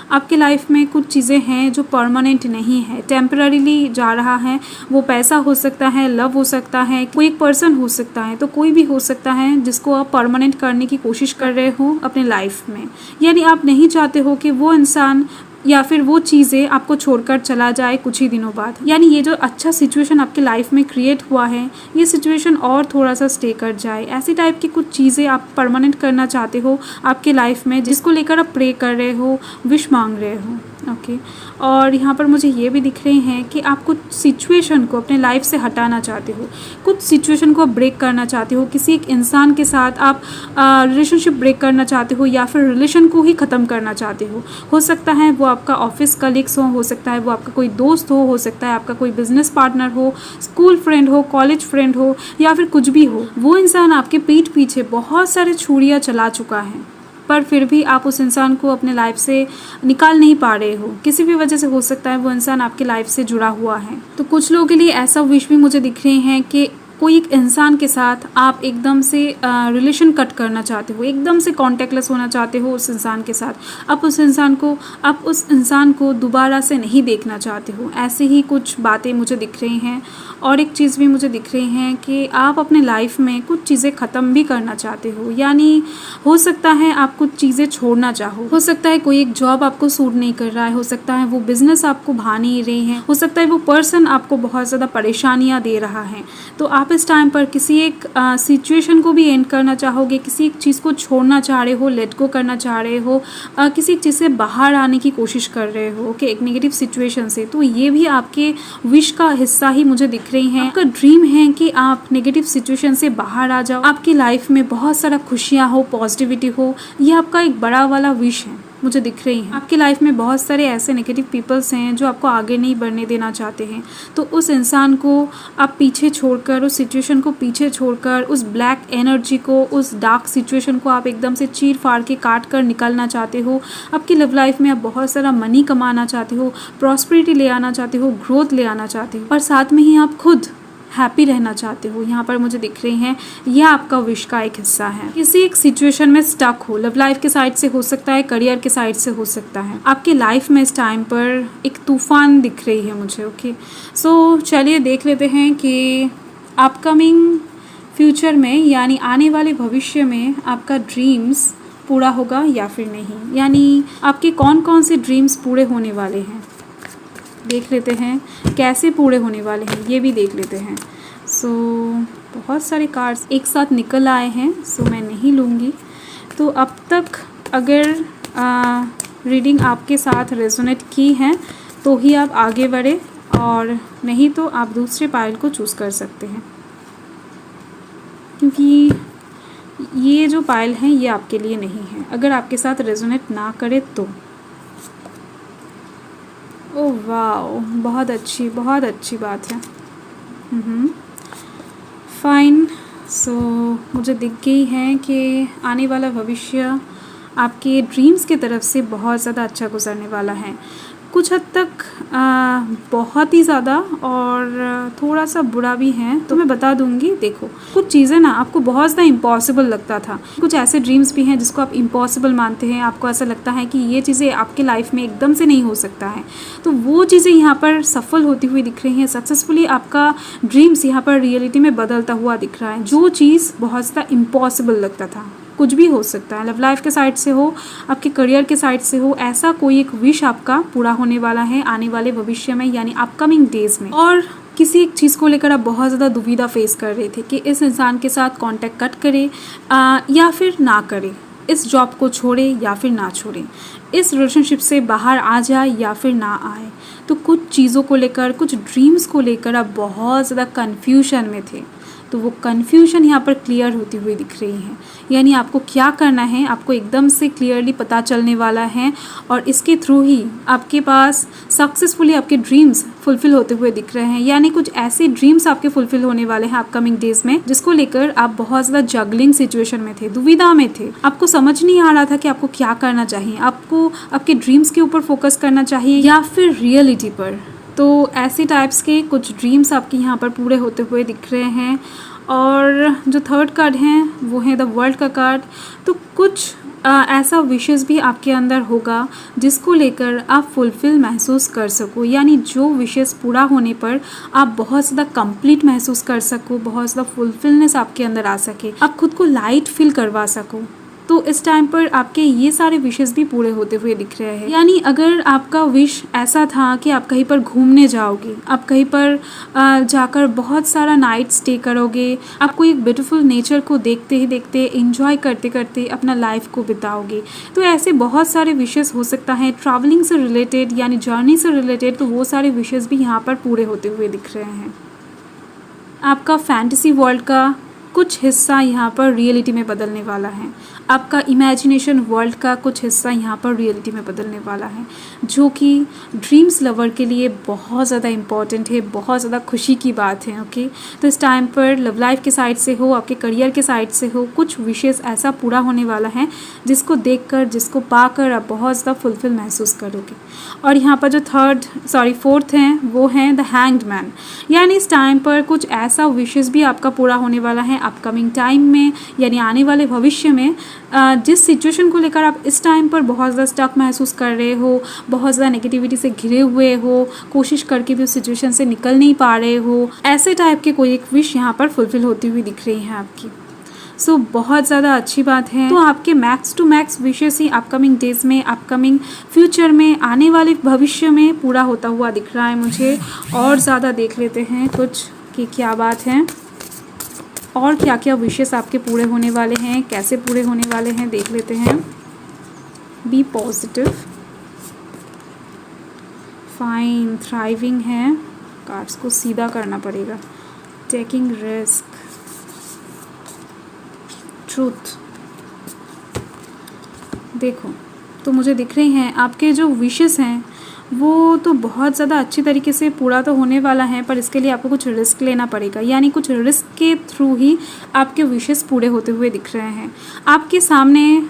आपके लाइफ में कुछ चीज़ें हैं जो परमानेंट नहीं है, टेम्पररीली जा रहा है। वो पैसा हो सकता है, लव हो सकता है, कोई एक पर्सन हो सकता है, तो कोई भी हो सकता है जिसको आप परमानेंट करने की कोशिश कर रहे हो अपने लाइफ में। यानी आप नहीं चाहते हो कि वो इंसान या फिर वो चीज़ें आपको छोड़कर चला जाए कुछ ही दिनों बाद। यानी ये जो अच्छा सिचुएशन आपके लाइफ में क्रिएट हुआ है, ये सिचुएशन और थोड़ा सा स्टे कर जाए। ऐसी टाइप की कुछ चीज़ें आप परमानेंट करना चाहते हो आपके लाइफ में, जिसको लेकर आप प्रे कर रहे हो, विश मांग रहे हो। ओके और यहाँ पर मुझे ये भी दिख रहे हैं कि आप कुछ सिचुएशन को अपने लाइफ से हटाना चाहते हो, कुछ सिचुएशन को ब्रेक करना चाहते हो, किसी एक इंसान के साथ आप रिलेशनशिप ब्रेक करना चाहते हो या फिर रिलेशन को ही ख़त्म करना चाहते हो सकता है वो आपका ऑफिस कलीग्स हो सकता है वो आपका कोई दोस्त हो सकता है आपका कोई बिजनेस पार्टनर हो, स्कूल फ्रेंड हो, कॉलेज फ्रेंड हो या फिर कुछ भी हो। वो इंसान आपके पीठ पीछे बहुत सारे छुरियाँ चला चुका है पर फिर भी आप उस इंसान को अपने लाइफ से निकाल नहीं पा रहे हो, किसी भी वजह से हो सकता है वो इंसान आपके लाइफ से जुड़ा हुआ है। तो कुछ लोगों के लिए ऐसा विश भी मुझे दिख रहे हैं कि कोई एक इंसान के साथ आप एकदम से रिलेशन कट करना चाहते हो, एकदम से कॉन्टेक्टलेस होना चाहते हो उस इंसान के साथ, आप उस इंसान को दोबारा से नहीं देखना चाहते हो। ऐसे ही कुछ बातें मुझे दिख रही हैं और एक चीज़ भी मुझे दिख रही है कि आप अपने लाइफ में कुछ चीज़ें ख़त्म भी करना चाहते हो, यानी हो सकता है आप कुछ चीज़ें छोड़ना चाहो, हो सकता है कोई एक जॉब आपको सूट नहीं कर रहा है, हो सकता है वो बिज़नेस आपको भा नहीं रही है, हो सकता है वो पर्सन आपको बहुत ज़्यादा परेशानियाँ दे रहा है। तो आप इस टाइम पर किसी एक सिचुएशन को भी एंड करना चाहोगे, किसी एक चीज़ को छोड़ना चाह रहे हो, लेट गो करना चाह रहे हो, किसी एक चीज़ से बाहर आने की कोशिश कर रहे हो कि एक नेगेटिव सिचुएशन से। तो ये भी आपके विश का हिस्सा ही मुझे दिख रही हैं। आपका ड्रीम है कि आप नेगेटिव सिचुएशन से बाहर आ जाओ, आपकी लाइफ में बहुत सारा खुशियाँ हो, पॉजिटिविटी हो, ये आपका एक बड़ा वाला विश है मुझे दिख रही हैं। आपकी लाइफ में बहुत सारे ऐसे नेगेटिव पीपल्स हैं जो आपको आगे नहीं बढ़ने देना चाहते हैं, तो उस इंसान को आप पीछे छोड़कर, उस सिचुएशन को पीछे छोड़कर, उस ब्लैक एनर्जी को, उस डार्क सिचुएशन को आप एकदम से चीर फाड़ के काट कर निकलना चाहते हो। आपकी लव लाइफ में आप बहुत सारा मनी कमाना चाहते हो, प्रॉस्पेरिटी ले आना चाहते हो, ग्रोथ ले आना चाहते हो और साथ में ही आप खुद हैप्पी रहना चाहते हो। यहाँ पर मुझे दिख रही हैं यह आपका विश का एक हिस्सा है। किसी एक सिचुएशन में स्टक हो, लव लाइफ के साइड से हो सकता है, करियर के साइड से हो सकता है। आपके लाइफ में इस टाइम पर एक तूफान दिख रही है मुझे। ओके सो चलिए देख लेते हैं कि अपकमिंग फ्यूचर में यानी आने वाले भविष्य में आपका ड्रीम्स पूरा होगा या फिर नहीं, यानी आपके कौन कौन से ड्रीम्स पूरे होने वाले हैं। देख लेते हैं कैसे पूरे होने वाले हैं, ये भी देख लेते हैं। सो बहुत सारे कार्ड्स एक साथ निकल आए हैं, सो मैं नहीं लूँगी। तो अब तक अगर रीडिंग आपके साथ रेजोनेट की है तो ही आप आगे बढ़े और नहीं तो आप दूसरे पाइल को चूज़ कर सकते हैं, क्योंकि ये जो पाइल हैं ये आपके लिए नहीं है अगर आपके साथ रेजोनेट ना करे तो। ओह वाओ, बहुत अच्छी बात है। फाइन। सो मुझे दिख गई है कि आने वाला भविष्य आपके ड्रीम्स की तरफ से बहुत ज़्यादा अच्छा गुजरने वाला है, कुछ हद तक बहुत ही ज़्यादा और थोड़ा सा बुरा भी है। तो मैं बता दूंगी, देखो कुछ चीज़ें ना आपको बहुत ज़्यादा इम्पॉसिबल लगता था, कुछ ऐसे ड्रीम्स भी हैं जिसको आप इम्पॉसिबल मानते हैं, आपको ऐसा लगता है कि ये चीज़ें आपके लाइफ में एकदम से नहीं हो सकता है, तो वो चीज़ें यहाँ पर सफल होती हुई दिख रही हैं। सक्सेसफुली आपका ड्रीम्स यहाँ पर रियलिटी में बदलता हुआ दिख रहा है। जो चीज़ बहुत ज़्यादा इम्पॉसिबल लगता था, कुछ भी हो सकता है, लव लाइफ के साइड से हो, आपके करियर के साइड से हो, ऐसा कोई एक विश आपका पूरा होने वाला है आने वाले भविष्य में यानी अपकमिंग डेज में। और किसी एक चीज़ को लेकर आप बहुत ज़्यादा दुविधा फेस कर रहे थे कि इस इंसान के साथ कांटेक्ट कट करे या फिर ना करे, इस जॉब को छोड़े या फिर ना छोड़े, इस रिलेशनशिप से बाहर आ जाए या फिर ना आए। तो कुछ चीज़ों को लेकर, कुछ ड्रीम्स को लेकर आप बहुत ज़्यादा कन्फ्यूजन में थे, तो वो कन्फ्यूजन यहाँ पर क्लियर होती हुई दिख रही है, यानी आपको क्या करना है आपको एकदम से क्लियरली पता चलने वाला है और इसके थ्रू ही आपके पास सक्सेसफुली आपके ड्रीम्स फुलफिल होते हुए दिख रहे हैं। यानी कुछ ऐसे ड्रीम्स आपके फुलफिल होने वाले हैं अपकमिंग डेज में जिसको लेकर आप बहुत ज़्यादा जगलिंग सिचुएशन में थे, दुविधा में थे, आपको समझ नहीं आ रहा था कि आपको क्या करना चाहिए, आपको आपके ड्रीम्स के ऊपर फोकस करना चाहिए या फिर रियलिटी पर। तो ऐसे टाइप्स के कुछ ड्रीम्स आपके यहाँ पर पूरे होते हुए दिख रहे हैं। और जो थर्ड कार्ड हैं वो है द वर्ल्ड का कार्ड। तो कुछ ऐसा विशेस भी आपके अंदर होगा जिसको लेकर आप फुलफिल महसूस कर सको, यानी जो विशेस पूरा होने पर आप बहुत ज़्यादा कंप्लीट महसूस कर सको, बहुत ज़्यादा फुलफिलनेस आपके अंदर आ सके, आप खुद को लाइट फील करवा सको। तो इस टाइम पर आपके ये सारे विशेस भी पूरे होते हुए दिख रहे हैं। यानी अगर आपका विश ऐसा था कि आप कहीं पर घूमने जाओगे, आप कहीं पर जाकर बहुत सारा नाइट स्टे करोगे, आपको एक ब्यूटीफुल नेचर को देखते ही देखते, एंजॉय करते करते अपना लाइफ को बिताओगे, तो ऐसे बहुत सारे विशेस हो सकता है ट्रैवलिंग से रिलेटेड यानी जर्नी से रिलेटेड, तो वो सारे विशेस भी यहाँ पर पूरे होते हुए दिख रहे हैं। आपका फैंटेसी वर्ल्ड का कुछ हिस्सा यहाँ पर रियलिटी में बदलने वाला है। आपका इमेजिनेशन वर्ल्ड का कुछ हिस्सा यहाँ पर रियलिटी में बदलने वाला है, जो कि ड्रीम्स लवर के लिए बहुत ज़्यादा इम्पॉर्टेंट है, बहुत ज़्यादा खुशी की बात है। ओके, तो इस टाइम पर लव लाइफ के साइड से हो, आपके करियर के साइड से हो, कुछ विशेष ऐसा पूरा होने वाला है जिसको देखकर, जिसको पाकर आप बहुत ज़्यादा फुलफिल महसूस करोगे। और यहाँ पर जो फोर्थ हैं वो हैं द हैंग्ड मैन। यानी इस टाइम पर कुछ ऐसा विशेष भी आपका पूरा होने वाला है अपकमिंग टाइम में, यानी आने वाले भविष्य में। जिस सिचुएशन को लेकर आप इस टाइम पर बहुत ज़्यादा स्टक महसूस कर रहे हो, बहुत ज़्यादा नेगेटिविटी से घिरे हुए हो, कोशिश करके भी उस सिचुएशन से निकल नहीं पा रहे हो, ऐसे टाइप के कोई एक विश यहाँ पर फुलफिल होती हुई दिख रही है आपकी। सो बहुत ज़्यादा अच्छी बात है। तो आपके मैक्स टू मैक्स विशेस ही अपकमिंग डेज में, अपकमिंग फ्यूचर में, आने वाले भविष्य में पूरा होता हुआ दिख रहा है मुझे। और ज़्यादा देख लेते हैं कुछ कि क्या बात है और क्या क्या विशेस आपके पूरे होने वाले हैं, कैसे पूरे होने वाले हैं, देख लेते हैं। बी पॉजिटिव, फाइन, थ्राइविंग है, कार्ड्स को सीधा करना पड़ेगा, टेकिंग रिस्क, ट्रूथ। देखो तो मुझे दिख रहे हैं आपके जो विशेस हैं वो तो बहुत ज़्यादा अच्छी तरीके से पूरा तो होने वाला है, पर इसके लिए आपको कुछ रिस्क लेना पड़ेगा। यानी कुछ रिस्क के थ्रू ही आपके विशेस पूरे होते हुए दिख रहे हैं। आपके सामने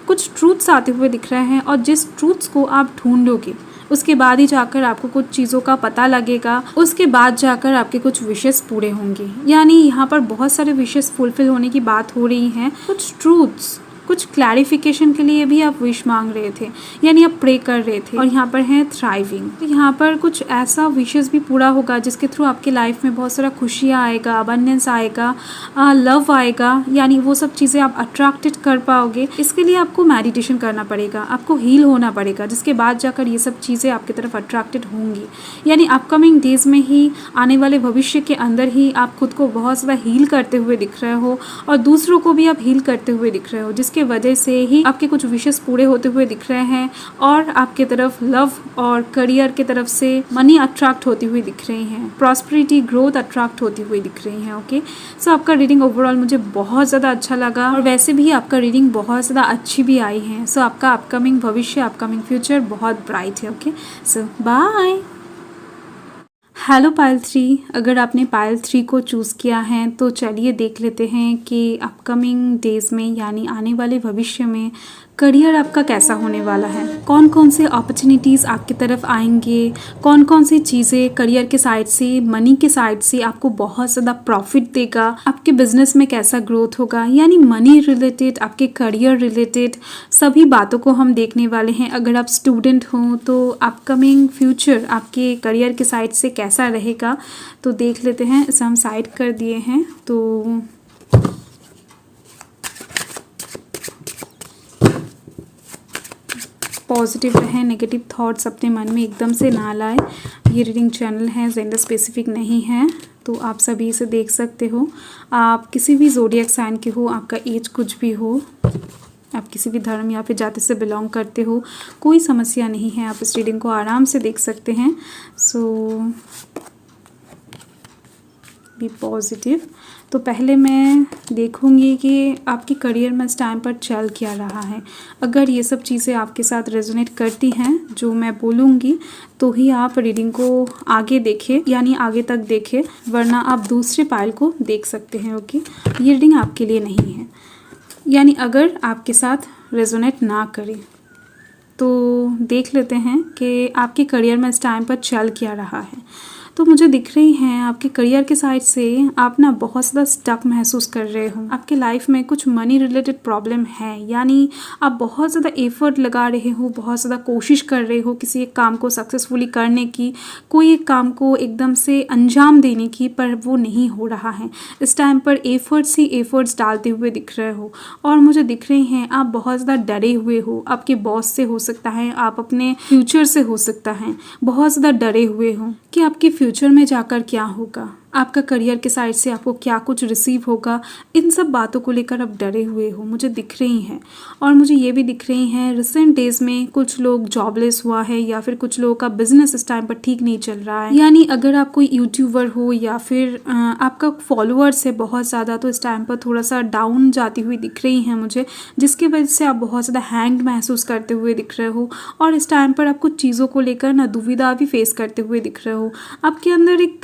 कुछ ट्रूथ्स आते हुए दिख रहे हैं, और जिस ट्रूथ्स को आप ढूंढोगे उसके बाद ही जाकर आपको कुछ चीज़ों का पता लगेगा, उसके बाद जाकर आपके कुछ विशेस पूरे होंगे। यानी यहाँ पर बहुत सारे विशेस फुलफिल होने की बात हो रही है। कुछ ट्रूथ्स, कुछ क्लैरिफिकेशन के लिए भी आप विश मांग रहे थे, यानी आप प्रे कर रहे थे। और यहाँ पर है थ्राइविंग, तो यहाँ पर कुछ ऐसा विशेस भी पूरा होगा जिसके थ्रू आपके लाइफ में बहुत सारा खुशियाँ आएगा, अबंडेंस आएगा, लव आएगा, यानी वो सब चीज़ें आप अट्रैक्टेड कर पाओगे। इसके लिए आपको मेडिटेशन करना पड़ेगा, आपको हील होना पड़ेगा, जिसके बाद जाकर ये सब चीज़ें आपकी तरफ अट्रैक्टेड होंगी। यानी अपकमिंग डेज में ही, आने वाले भविष्य के अंदर ही आप खुद को बहुत ज़्यादा हील करते हुए दिख रहे हो, और दूसरों को भी आप हील करते हुए दिख रहे हो, जिसके वजह से ही आपके कुछ विशेस पूरे होते हुए दिख रहे हैं। और आपके तरफ लव और करियर के तरफ से मनी अट्रैक्ट होती हुई दिख रही हैं, प्रॉस्पेरिटी, ग्रोथ अट्रैक्ट होती हुई दिख रही हैं। ओके, सो आपका रीडिंग ओवरऑल मुझे बहुत ज़्यादा अच्छा लगा, और वैसे भी आपका रीडिंग बहुत ज़्यादा अच्छी भी आई है। सो आपका अपकमिंग भविष्य, अपकमिंग फ्यूचर बहुत ब्राइट है। ओके, सो बाय। हेलो पायल 3, अगर आपने पायल 3 को चूज़ किया है तो चलिए देख लेते हैं कि अपकमिंग डेज़ में, यानी आने वाले भविष्य में, करियर आपका कैसा होने वाला है। कौन कौन से अपॉर्चुनिटीज़ आपकी तरफ आएंगे, कौन कौन सी चीज़ें करियर के साइड से, मनी के साइड से आपको बहुत ज़्यादा प्रॉफिट देगा, आपके बिजनेस में कैसा ग्रोथ होगा, यानी मनी रिलेटेड, आपके करियर रिलेटेड सभी बातों को हम देखने वाले हैं। अगर आप स्टूडेंट हो तो अपकमिंग फ्यूचर आपके करियर के साइड से कैसा रहेगा, तो देख लेते हैं। इसे हम साइड कर दिए हैं। तो पॉजिटिव रहें, नेगेटिव थॉट्स अपने मन में एकदम से ना लाए। ये रीडिंग चैनल है, जेंडर स्पेसिफिक नहीं है, तो आप सभी इसे देख सकते हो। आप किसी भी ज़ोडिएक साइन के हो, आपका एज कुछ भी हो, आप किसी भी धर्म या फिर जाति से बिलोंग करते हो, कोई समस्या नहीं है, आप इस रीडिंग को आराम से देख सकते हैं। सो बी पॉजिटिव। तो पहले मैं देखूंगी कि आपकी करियर में इस टाइम पर चल क्या रहा है। अगर ये सब चीज़ें आपके साथ रेजोनेट करती हैं जो मैं बोलूँगी, तो ही आप रीडिंग को आगे देखें, यानी आगे तक देखें, वरना आप दूसरे पाइल को देख सकते हैं। ओके, ये रीडिंग आपके लिए नहीं है। यानी अगर आपके साथ रेजोनेट ना करे तो देख लेते हैं कि आपके करियर में इस टाइम पर चल क्या रहा है। तो मुझे दिख रही हैं आपके करियर के साइड से आप ना बहुत ज़्यादा स्टक महसूस कर रहे हो। आपके लाइफ में कुछ मनी रिलेटेड प्रॉब्लम है, यानी आप बहुत ज़्यादा एफर्ट लगा रहे हो, बहुत ज़्यादा कोशिश कर रहे हो किसी एक काम को सक्सेसफुली करने की, कोई एक काम को एकदम से अंजाम देने की, पर वो नहीं हो रहा है। इस टाइम पर एफर्ट्स ही एफर्ट्स डालते हुए दिख रहे हो और मुझे दिख रहे हैं आप बहुत ज़्यादा डरे हुए हो। आपके बॉस से हो सकता है, आप अपने फ्यूचर से हो सकता है, बहुत ज़्यादा डरे हुए हो कि आपके फ्यूचर में जाकर क्या होगा, आपका करियर के साइड से आपको क्या कुछ रिसीव होगा। इन सब बातों को लेकर आप डरे हुए हो, मुझे दिख रही हैं। और मुझे ये भी दिख रही हैं रिसेंट डेज में कुछ लोग जॉबलेस हुआ है या फिर कुछ लोगों का बिजनेस इस टाइम पर ठीक नहीं चल रहा है। यानी अगर आप कोई यूट्यूबर हो या फिर आपका फॉलोअर्स है बहुत ज़्यादा, तो इस टाइम पर थोड़ा सा डाउन जाती हुई दिख रही हैं मुझे, जिसकी वजह से आप बहुत ज़्यादा हैंग महसूस करते हुए दिख रहे हो। और इस टाइम पर आप कुछ चीज़ों को लेकर ना दुविधा भी फेस करते हुए दिख रहे हो। आपके अंदर एक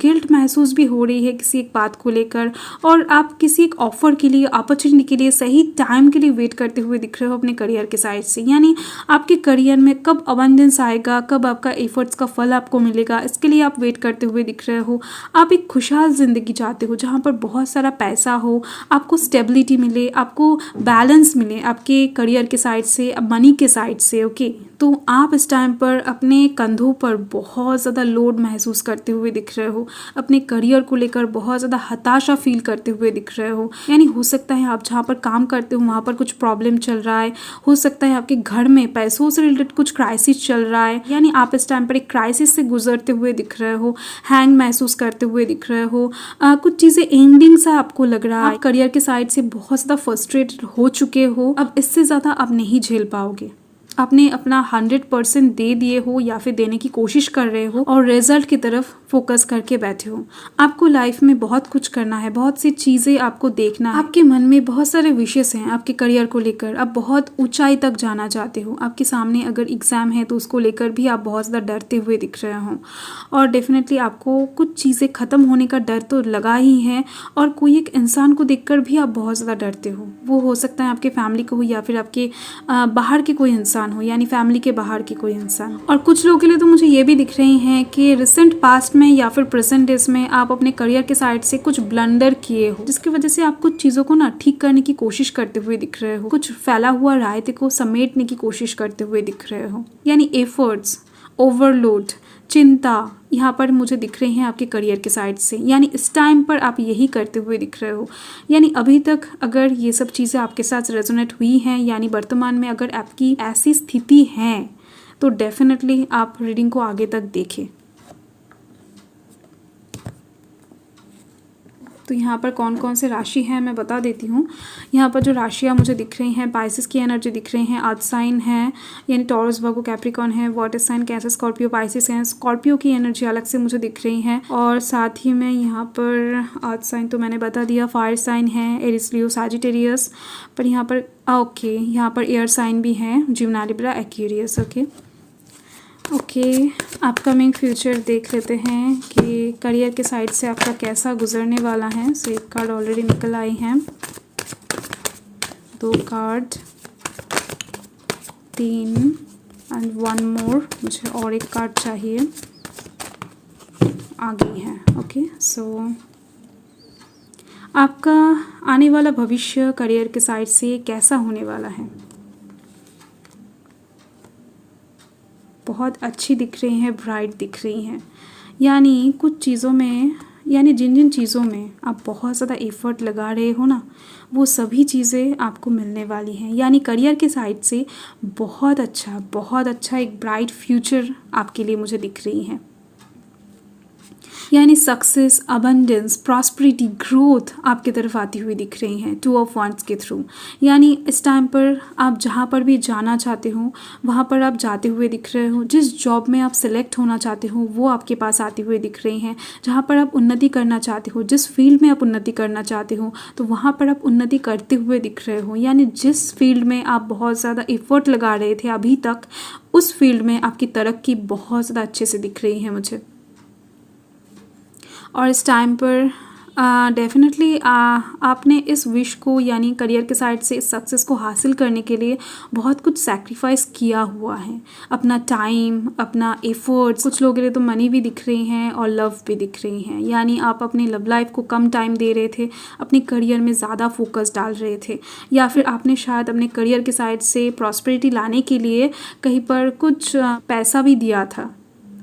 गिल्ट महसूस भी हो रही है किसी एक बात को लेकर, और आप किसी एक ऑफर के लिए, अपॉर्चुनिटी के लिए, सही टाइम के लिए वेट करते हुए दिख रहे हो अपने करियर के साइड से। यानी आपके करियर में कब अबंडेंस आएगा, कब आपका एफर्ट्स का फल आपको मिलेगा, इसके लिए आप वेट करते हुए दिख रहे हो। आप एक खुशहाल ज़िंदगी चाहते हो जहाँ पर बहुत सारा पैसा हो, आपको स्टेबिलिटी मिले, आपको बैलेंस मिले आपके करियर के साइड से, मनी के साइड से। ओके, तो आप इस टाइम पर अपने कंधों पर बहुत ज़्यादा लोड महसूस करते हुए दिख रहे हो, अपने करियर को लेकर बहुत ज़्यादा हताशा फील करते हुए दिख रहे हो। यानी हो सकता है आप जहाँ पर काम करते हो वहाँ पर कुछ प्रॉब्लम चल रहा है, हो सकता है आपके घर में पैसों से रिलेटेड कुछ क्राइसिस चल रहा है। यानी आप इस टाइम पर एक क्राइसिस से गुजरते हुए दिख रहे हो, हैंग महसूस करते हुए दिख रहे हो, कुछ चीज़ें एंडिंग सा आपको लग रहा है। आप करियर के साइड से बहुत ज़्यादा फ्रस्ट्रेटेड हो चुके हो, अब इससे ज़्यादा आप नहीं झेल पाओगे। आपने अपना 100% दे दिए हो या फिर देने की कोशिश कर रहे हो और रिजल्ट की तरफ फोकस करके बैठे हो। आपको लाइफ में बहुत कुछ करना है, बहुत सी चीज़ें आपको देखना है, आपके मन में बहुत सारे विशेष हैं आपके करियर को लेकर, आप बहुत ऊंचाई तक जाना चाहते हो। आपके सामने अगर एग्ज़ाम है तो उसको लेकर भी आप बहुत ज़्यादा डरते हुए दिख रहे हो, और डेफिनेटली आपको कुछ चीज़ें ख़त्म होने का डर तो लगा ही है, और कोई एक इंसान को देखकर भी आप बहुत ज़्यादा डरते हो। वो हो सकता है आपके फैमिली को हो या फिर आपके बाहर के कोई इंसान हो, यानी फैमिली के बाहर की कोई इंसान। और कुछ लोगों के लिए तो मुझे ये भी दिख रही हैं कि रिसेंट पास्ट में या फिर प्रेजेंट डेज में आप अपने करियर के साइड से कुछ ब्लंडर किए हो, जिसकी वजह से आप कुछ चीज़ों को ना ठीक करने की कोशिश करते हुए दिख रहे हो, कुछ फैला हुआ रायते को समेटने की कोशिश करते हुए दिख रहे हो। यानी एफर्ट्स, ओवरलोड, चिंता यहाँ पर मुझे दिख रहे हैं आपके करियर के साइड से। यानी इस टाइम पर आप यही करते हुए दिख रहे हो। यानी अभी तक अगर ये सब चीज़ें आपके साथ रेजोनेट हुई हैं, यानी वर्तमान में अगर आपकी ऐसी स्थिति है, तो डेफिनेटली आप रीडिंग को आगे तक देखें। तो यहाँ पर कौन कौन से राशि हैं मैं बता देती हूँ। यहाँ पर जो राशियाँ मुझे दिख रही हैं, पाइसेस की एनर्जी दिख रही हैं, अर्थ साइन है यानी टॉरस, वर्गो, कैप्रिकॉर्न है, water sign Cancer, Scorpio, Pisces हैं। स्कॉर्पियो की एनर्जी अलग से मुझे दिख रही है, और साथ ही में यहाँ पर अर्थ साइन तो मैंने बता दिया, फायर साइन है एरिस, लियो, सजिटेरियस, पर यहाँ पर ओके यहाँ पर एयर साइन भी है, Gemini, Libra, Aquarius. Okay, upcoming future देख लेते हैं कि करियर के साइड से आपका कैसा गुजरने वाला है। सो एक कार्ड ऑलरेडी निकल आई हैं, 2 कार्ड, 3 एंड 1 मोर, मुझे और एक कार्ड चाहिए, आ गई है। ओके, सो आपका आने वाला भविष्य करियर के साइड से कैसा होने वाला है, बहुत अच्छी दिख रही हैं, ब्राइट दिख रही हैं। यानी कुछ चीज़ों में, यानी जिन जिन चीज़ों में आप बहुत ज़्यादा एफर्ट लगा रहे हो ना, वो सभी चीज़ें आपको मिलने वाली हैं। यानी करियर के साइड से बहुत अच्छा एक ब्राइट फ्यूचर आपके लिए मुझे दिख रही है। यानी सक्सेस, अबंडेंस, प्रॉस्पेरिटी, ग्रोथ आपकी तरफ आती हुई दिख रही हैं 2 ऑफ वांड्स के थ्रू। यानी इस टाइम पर आप जहाँ पर भी जाना चाहते हो वहाँ पर आप जाते हुए दिख रहे हो। जिस जॉब में आप सिलेक्ट होना चाहते हो वो आपके पास आती हुई दिख रही हैं। जहाँ पर आप उन्नति करना चाहते हो, जिस फील्ड में आप उन्नति करना चाहते हो, तो वहाँ पर आप उन्नति करते हुए दिख रहे हो। यानी जिस फील्ड में आप बहुत ज़्यादा एफर्ट लगा रहे थे अभी तक, उस फील्ड में आपकी तरक्की बहुत ज़्यादा अच्छे से दिख रही है मुझे। और इस टाइम पर डेफिनेटली आपने इस विश को यानी करियर के साइड से इस सक्सेस को हासिल करने के लिए बहुत कुछ सैक्रिफाइस किया हुआ है, अपना टाइम, अपना एफर्ट्स। कुछ लोगों के लिए तो मनी भी दिख रही हैं और लव भी दिख रही हैं, यानी आप अपनी लव लाइफ को कम टाइम दे रहे थे, अपने करियर में ज़्यादा फोकस डाल रहे थे, या फिर आपने शायद अपने करियर के साइड से प्रॉस्पेरिटी लाने के लिए कहीं पर कुछ पैसा भी दिया था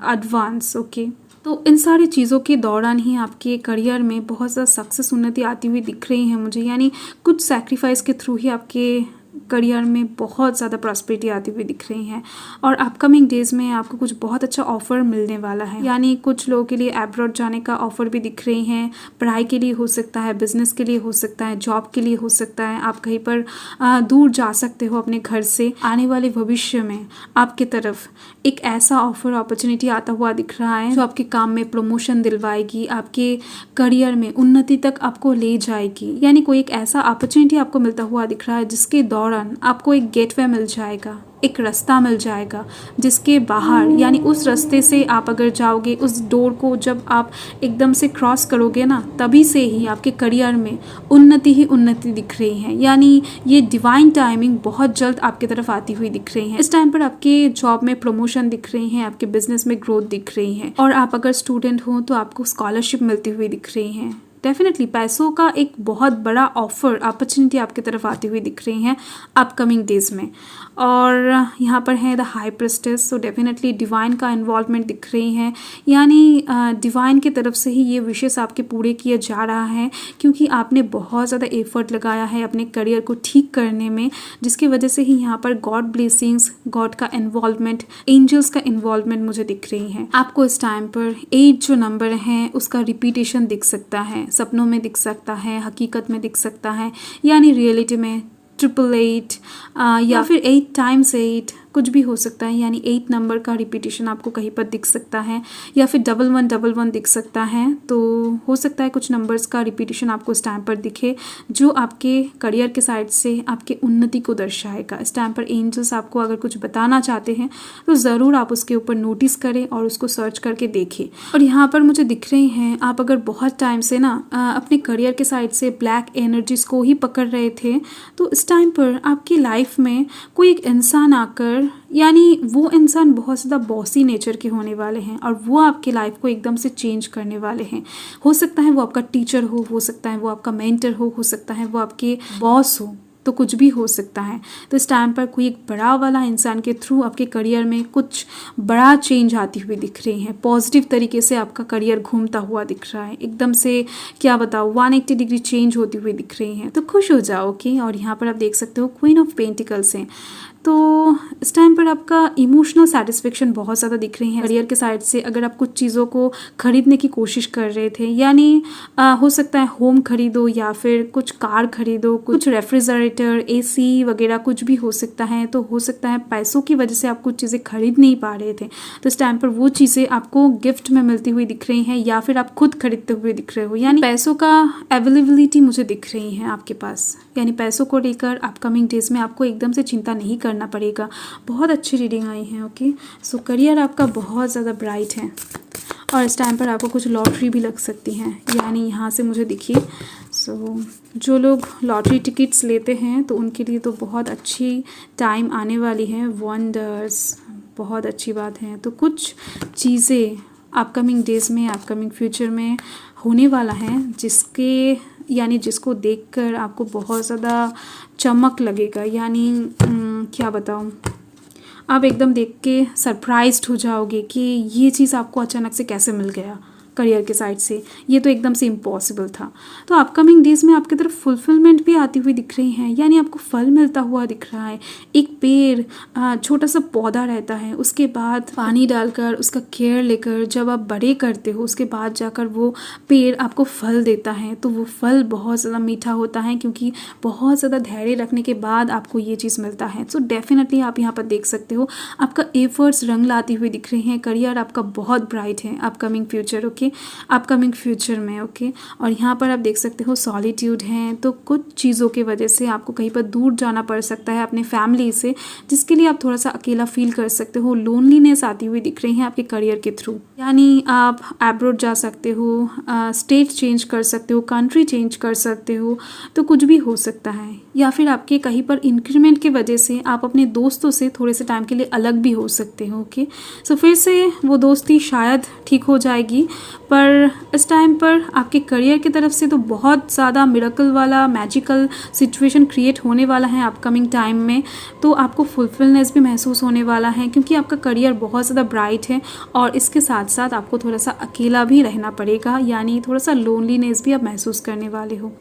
एडवांस। ओके, तो इन सारी चीज़ों के दौरान ही आपके करियर में बहुत ज़्यादा सक्सेस उन्नति आती हुई दिख रही है मुझे, यानी कुछ सैक्रिफाइस के थ्रू ही आपके करियर में बहुत ज़्यादा प्रॉस्पेरिटी आती हुई दिख रही है। और अपकमिंग डेज में आपको कुछ बहुत अच्छा ऑफर मिलने वाला है, यानी कुछ लोगों के लिए अब्रॉड जाने का ऑफर भी दिख रही हैं। पढ़ाई के लिए हो सकता है, बिजनेस के लिए हो सकता है, जॉब के लिए हो सकता है, आप कहीं पर दूर जा सकते हो अपने घर से। आने वाले भविष्य में आपके तरफ एक ऐसा ऑफर अपॉर्चुनिटी आता हुआ दिख रहा है जो आपके काम में प्रमोशन दिलवाएगी, आपके करियर में उन्नति तक आपको ले जाएगी। यानी कोई एक ऐसा अपॉर्चुनिटी आपको मिलता हुआ दिख रहा है जिसके दौरान आपको एक गेटवे मिल जाएगा, एक रास्ता मिल जाएगा, जिसके बाहर यानी उस रास्ते से आप अगर जाओगे, उस डोर को जब आप एकदम से क्रॉस करोगे ना, तभी से ही आपके करियर में उन्नति ही उन्नति दिख रही है। यानी ये डिवाइन टाइमिंग बहुत जल्द आपकी तरफ आती हुई दिख रही है। इस टाइम पर आपके जॉब में प्रमोशन दिख रही है, आपके बिजनेस में ग्रोथ दिख रही है, और आप अगर स्टूडेंट हो तो आपको स्कॉलरशिप मिलती हुई दिख रही है। डेफिनेटली पैसों का एक बहुत बड़ा ऑफर अपॉर्चुनिटी आपकी तरफ आती हुई दिख रही हैं अपकमिंग डेज में। और यहाँ पर है द हाई प्रिस्टेस, तो डेफिनेटली डिवाइन का इन्वॉल्वमेंट दिख रही है, यानी डिवाइन की तरफ से ही ये विशेष आपके पूरे किया जा रहा है, क्योंकि आपने बहुत ज़्यादा एफर्ट लगाया है अपने करियर को ठीक करने में, जिसकी वजह से ही यहाँ पर गॉड ब्लेसिंग्स, गॉड का इन्वॉल्वमेंट, एंजल्स का इन्वॉल्वमेंट मुझे दिख रही है। आपको इस टाइम पर 8 जो नंबर है उसका रिपीटेशन दिख सकता है, सपनों में दिख सकता है, हकीकत में दिख सकता है, यानी रियलिटी में 888 या फिर 8 टाइम्स 8 कुछ भी हो सकता है, यानी 8 नंबर का रिपीटेशन आपको कहीं पर दिख सकता है, या फिर 1111 दिख सकता है। तो हो सकता है कुछ नंबर्स का रिपीटेशन आपको इस टाइम पर दिखे जो आपके करियर के साइड से आपके उन्नति को दर्शाएगा। इस टाइम पर एंजल्स आपको अगर कुछ बताना चाहते हैं तो ज़रूर आप उसके ऊपर नोटिस करें और उसको सर्च करके देखें। और यहाँ पर मुझे दिख रही हैं, आप अगर बहुत टाइम से ना अपने करियर के साइड से ब्लैक एनर्जीज़ को ही पकड़ रहे थे, तो इस टाइम पर आपकी लाइफ में कोई एक इंसान आकर, यानी वो इंसान बहुत ज़्यादा बॉसी नेचर के होने वाले हैं और वो आपकी लाइफ को एकदम से चेंज करने वाले हैं। हो सकता है वो आपका टीचर हो सकता है वो आपका मेंटर हो सकता है वो आपके बॉस हो, तो कुछ भी हो सकता है। तो इस टाइम पर कोई एक बड़ा वाला इंसान के थ्रू आपके करियर में कुछ बड़ा चेंज आती हुई दिख रही है। पॉजिटिव तरीके से आपका करियर घूमता हुआ दिख रहा है, एकदम से क्या बताओ 180 डिग्री चेंज होती हुई दिख रही है। तो खुश हो जाओ। ओके, और यहाँ पर आप देख सकते हो क्वीन ऑफ पेंटिकल्स हैं, तो इस टाइम पर आपका इमोशनल सेटिस्फेक्शन बहुत ज़्यादा दिख रही है करियर के साइड से। अगर आप कुछ चीज़ों को खरीदने की कोशिश कर रहे थे, यानी हो सकता है होम खरीदो या फिर कुछ कार खरीदो, कुछ रेफ्रिजरेटर, एसी वगैरह कुछ भी हो सकता है। तो हो सकता है पैसों की वजह से आप कुछ चीज़ें खरीद नहीं पा रहे थे, तो इस टाइम पर वो चीज़ें आपको गिफ्ट में मिलती हुई दिख रही हैं या फिर आप खुद खरीदते हुए दिख रहे हो, यानी पैसों का अवेलेबिलिटी मुझे दिख रही है आपके पास। यानी पैसों को लेकर अपकमिंग डेज में आपको एकदम से चिंता नहीं करना पड़ेगा। बहुत अच्छी रीडिंग आई है। ओके, सो करियर आपका बहुत ज़्यादा ब्राइट है और इस टाइम पर आपको कुछ लॉटरी भी लग सकती हैं, यानी यहाँ से मुझे दिखी। सो जो लोग लॉटरी टिकट्स लेते हैं तो उनके लिए तो बहुत अच्छी टाइम आने वाली है। वंडर्स, बहुत अच्छी बात है। तो कुछ चीज़ें अपकमिंग डेज में, अपकमिंग फ्यूचर में होने वाला है जिसको देखकर आपको बहुत ज़्यादा चमक लगेगा, यानी क्या बताऊँ, आप एकदम देख के सरप्राइज्ड हो जाओगे कि ये चीज़ आपको अचानक से कैसे मिल गया करियर के साइड से, ये तो एकदम से इम्पॉसिबल था। तो अपकमिंग डेज में आपकी तरफ फुलफिलमेंट भी आती हुई दिख रही है, यानी आपको फल मिलता हुआ दिख रहा है। एक पेड़, छोटा सा पौधा रहता है, उसके बाद पानी डालकर उसका केयर लेकर जब आप बड़े करते हो, उसके बाद जाकर वो पेड़ आपको फल देता है। तो वो फल बहुत ज़्यादा मीठा होता है, क्योंकि बहुत ज़्यादा धैर्य रखने के बाद आपको ये चीज़ मिलता है। सो डेफिनेटली आप यहाँ पर देख सकते हो आपका एफर्ट्स रंग लाती हुई दिख रही हैं। करियर आपका बहुत ब्राइट है upcoming future. Okay, upcoming future में। ओके, और यहाँ पर आप देख सकते हो सॉलिट्यूड है, तो कुछ चीज़ों की वजह से आपको कहीं पर दूर जाना पड़ सकता है अपने फैमिली से, जिसके लिए आप थोड़ा सा अकेला फील कर सकते हो। लोनलीनेस आती हुई दिख रही है आपके करियर के थ्रू। यानी आप अब्रॉड जा सकते हो, स्टेट चेंज कर सकते हो, कंट्री चेंज कर सकते हो, तो कुछ भी हो सकता है। या फिर आपके कहीं पर इंक्रीमेंट की वजह से आप अपने दोस्तों से थोड़े से टाइम के लिए अलग भी हो सकते हो। ओके, सो फिर से वो दोस्ती शायद ठीक हो जाएगी, पर इस टाइम पर आपके करियर की तरफ से तो बहुत ज़्यादा मिरेकल वाला मैजिकल सिचुएशन क्रिएट होने वाला है अपकमिंग टाइम में। तो आपको फुलफिलनेस भी महसूस होने वाला है, क्योंकि आपका करियर बहुत ज़्यादा ब्राइट है और इसके साथ साथ आपको थोड़ा सा अकेला भी रहना पड़ेगा, यानी थोड़ा सा लोनलीनेस भी आप महसूस करने वाले हो।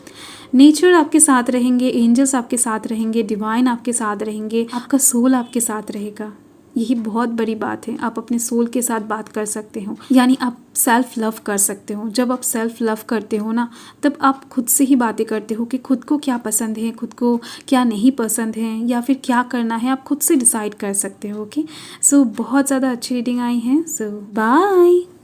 नेचर आपके साथ रहेंगे, एंजल्स आपके साथ रहेंगे, डिवाइन आपके साथ रहेंगे, आपका सोल आपके साथ रहेगा। यही बहुत बड़ी बात है, आप अपने सोल के साथ बात कर सकते हो, यानी आप सेल्फ लव कर सकते हो। जब आप सेल्फ लव करते हो ना, तब आप खुद से ही बातें करते हो कि खुद को क्या पसंद है, खुद को क्या नहीं पसंद है, या फिर क्या करना है, आप खुद से डिसाइड कर सकते हो। ओके, सो बहुत ज़्यादा अच्छी रीडिंग आई है। सो बाय।